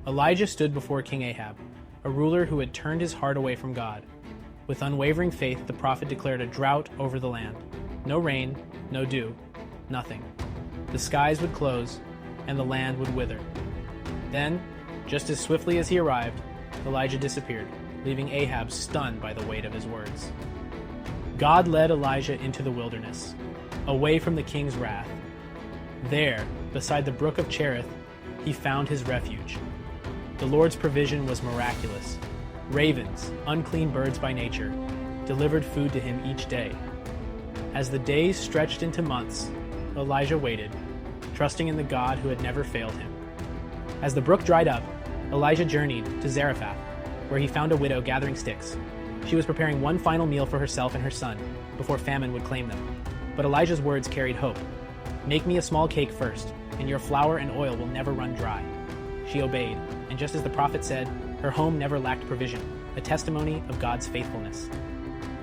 Elijah stood before King Ahab, a ruler who had turned his heart away from God. With unwavering faith, the prophet declared a drought over the land. No rain, no dew, nothing. The skies would close, and the land would wither. Then, just as swiftly as he arrived, Elijah disappeared, leaving Ahab stunned by the weight of his words. God led Elijah into the wilderness, away from the king's wrath. There, beside the brook of Cherith, he found his refuge. The Lord's provision was miraculous. Ravens, unclean birds by nature, delivered food to him each day. As the days stretched into months, Elijah waited, trusting in the God who had never failed him. As the brook dried up, Elijah journeyed to Zarephath, where he found a widow gathering sticks. She was preparing one final meal for herself and her son before famine would claim them. But Elijah's words carried hope. "Make me a small cake first, and your flour and oil will never run dry." She obeyed, and just as the prophet said, her home never lacked provision, a testimony of God's faithfulness.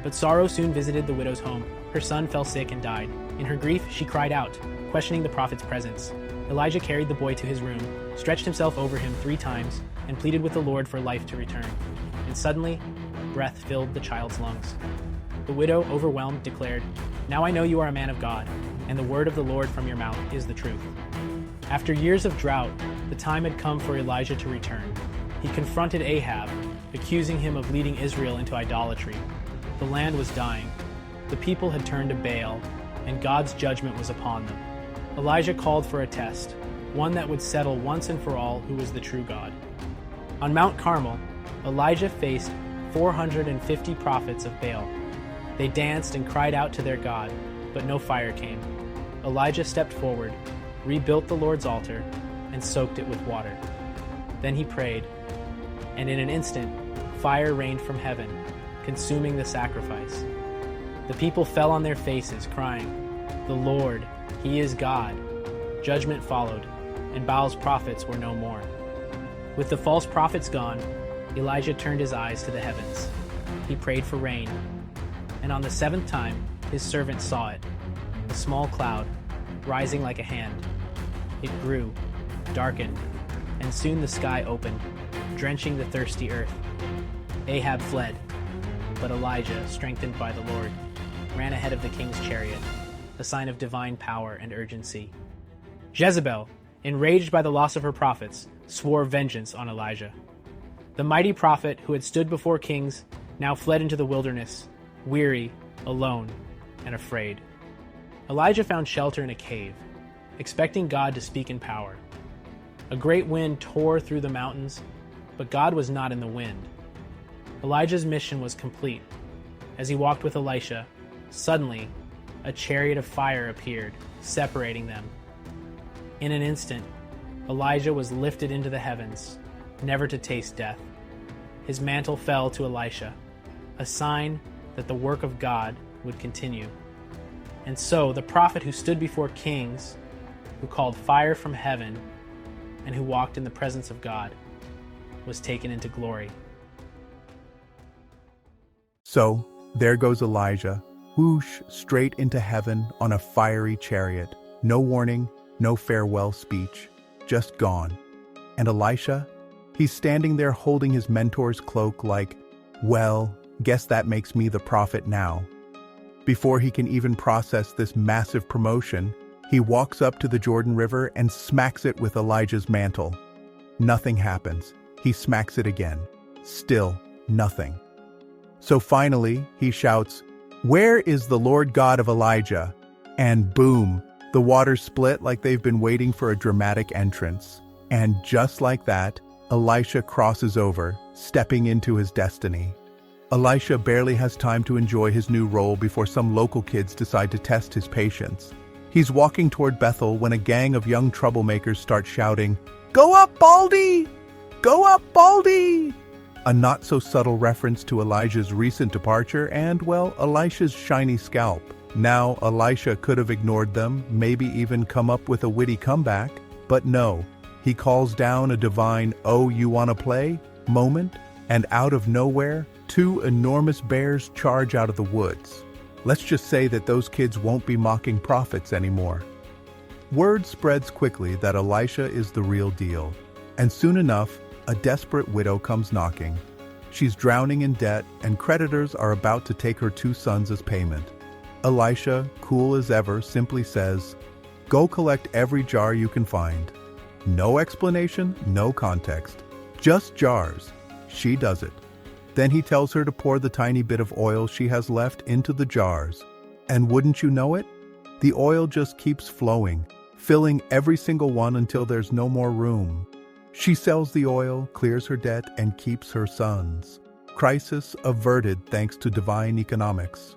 But sorrow soon visited the widow's home. Her son fell sick and died. In her grief, she cried out, questioning the prophet's presence. Elijah carried the boy to his room, stretched himself over him 3 times, and pleaded with the Lord for life to return. And suddenly, breath filled the child's lungs. The widow, overwhelmed, declared, "Now I know you are a man of God, and the word of the Lord from your mouth is the truth." After years of drought, the time had come for Elijah to return. He confronted Ahab, accusing him of leading Israel into idolatry. The land was dying. The people had turned to Baal, and God's judgment was upon them. Elijah called for a test, one that would settle once and for all who was the true God. On Mount Carmel, Elijah faced 450 prophets of Baal. They danced and cried out to their God, but no fire came. Elijah stepped forward, rebuilt the Lord's altar, and soaked it with water. Then he prayed, and in an instant, fire rained from heaven, consuming the sacrifice. The people fell on their faces, crying, "The Lord, He is God." Judgment followed, and Baal's prophets were no more. With the false prophets gone, Elijah turned his eyes to the heavens. He prayed for rain, and on the 7th time, his servant saw it, a small cloud, rising like a hand. It grew, darkened, and soon the sky opened, drenching the thirsty earth. Ahab fled, but Elijah, strengthened by the Lord, ran ahead of the king's chariot, a sign of divine power and urgency. Jezebel, enraged by the loss of her prophets, swore vengeance on Elijah. The mighty prophet who had stood before kings now fled into the wilderness, weary, alone, and afraid. Elijah found shelter in a cave, expecting God to speak in power. A great wind tore through the mountains, but God was not in the wind. Elijah's mission was complete. As he walked with Elisha, suddenly, a chariot of fire appeared, separating them. In an instant, Elijah was lifted into the heavens, never to taste death. His mantle fell to Elisha, a sign that the work of God would continue. And so, the prophet who stood before kings, who called fire from heaven, and who walked in the presence of God, was taken into glory. So, there goes Elijah, whoosh, straight into heaven on a fiery chariot. No warning, no farewell speech, just gone. And Elisha? He's standing there holding his mentor's cloak like, well, guess that makes me the prophet now. Before he can even process this massive promotion, he walks up to the Jordan River and smacks it with Elijah's mantle. Nothing happens. He smacks it again. Still, nothing. So finally, he shouts, "Where is the Lord God of Elijah?" And boom, the waters split like they've been waiting for a dramatic entrance. And just like that, Elisha crosses over, stepping into his destiny. Elisha barely has time to enjoy his new role before some local kids decide to test his patience. He's walking toward Bethel when a gang of young troublemakers start shouting, "Go up, Baldy! Go up, Baldy!" A not-so-subtle reference to Elijah's recent departure and, well, Elisha's shiny scalp. Now, Elisha could have ignored them, maybe even come up with a witty comeback, but no. He calls down a divine, "Oh, you wanna play?" moment, and out of nowhere, 2 enormous bears charge out of the woods. Let's just say that those kids won't be mocking prophets anymore. Word spreads quickly that Elisha is the real deal, and soon enough, a desperate widow comes knocking. She's drowning in debt, and creditors are about to take her 2 sons as payment. Elisha, cool as ever, simply says, "Go collect every jar you can find." No explanation, no context. Just jars. She does it. Then he tells her to pour the tiny bit of oil she has left into the jars. And wouldn't you know it? The oil just keeps flowing, filling every single one until there's no more room. She sells the oil, clears her debt, and keeps her sons. Crisis averted thanks to divine economics.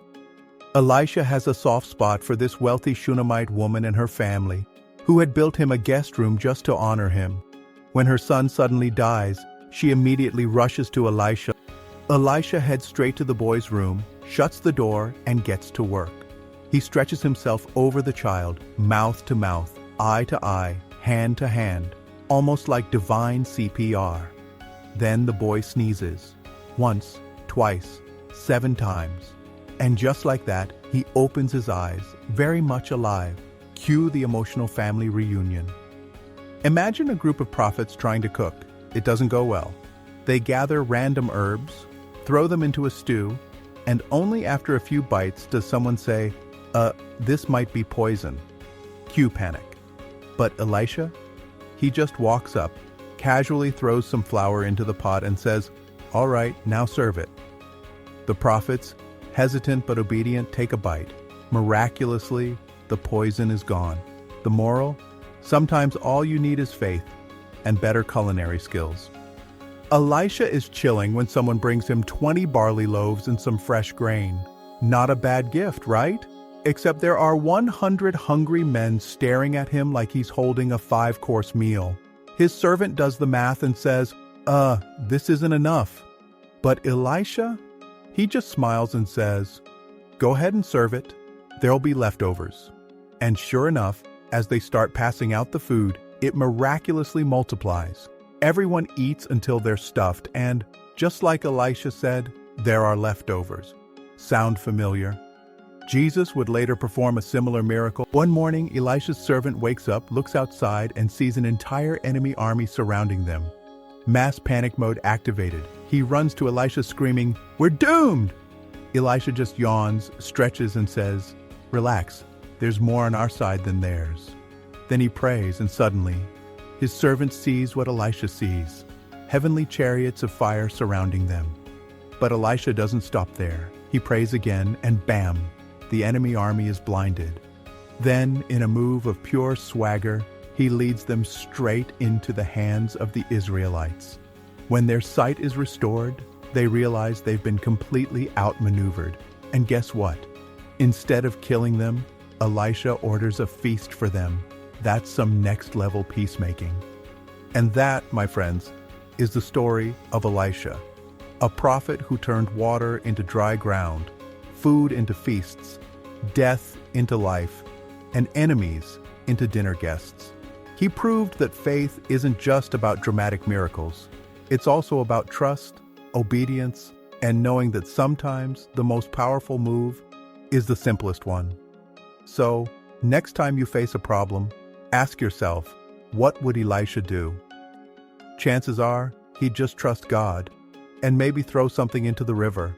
Elisha has a soft spot for this wealthy Shunammite woman and her family, who had built him a guest room just to honor him. When her son suddenly dies, she immediately rushes to Elisha. Elisha heads straight to the boy's room, shuts the door, and gets to work. He stretches himself over the child, mouth to mouth, eye to eye, hand to hand, almost like divine CPR. Then the boy sneezes. Once, twice, 7 times. And just like that, he opens his eyes, very much alive. Cue the emotional family reunion. Imagine a group of prophets trying to cook. It doesn't go well. They gather random herbs, throw them into a stew, and only after a few bites does someone say, this might be poison. Cue panic. But Elisha? He just walks up, casually throws some flour into the pot and says, "All right, now serve it." The prophets, hesitant but obedient, take a bite. Miraculously, the poison is gone. The moral? Sometimes all you need is faith and better culinary skills. Elisha is chilling when someone brings him 20 barley loaves and some fresh grain. Not a bad gift, right? Except there are 100 hungry men staring at him like he's holding a 5-course meal. His servant does the math and says, this isn't enough. But Elisha? He just smiles and says, "Go ahead and serve it. There'll be leftovers." And sure enough, as they start passing out the food, it miraculously multiplies. Everyone eats until they're stuffed, and, just like Elisha said, there are leftovers. Sound familiar? Jesus would later perform a similar miracle. One morning, Elisha's servant wakes up, looks outside, and sees an entire enemy army surrounding them. Mass panic mode activated. He runs to Elisha screaming, "We're doomed!" Elisha just yawns, stretches, and says, "Relax, there's more on our side than theirs." Then he prays, and suddenly, his servant sees what Elisha sees, heavenly chariots of fire surrounding them. But Elisha doesn't stop there. He prays again, and bam, the enemy army is blinded. Then, in a move of pure swagger, he leads them straight into the hands of the Israelites. When their sight is restored, they realize they've been completely outmaneuvered. And guess what? Instead of killing them, Elisha orders a feast for them. That's some next-level peacemaking. And that, my friends, is the story of Elisha, a prophet who turned water into dry ground, food into feasts, death into life, and enemies into dinner guests. He proved that faith isn't just about dramatic miracles. It's also about trust, obedience, and knowing that sometimes the most powerful move is the simplest one. So, next time you face a problem, ask yourself, what would Elisha do? Chances are, he'd just trust God, and maybe throw something into the river.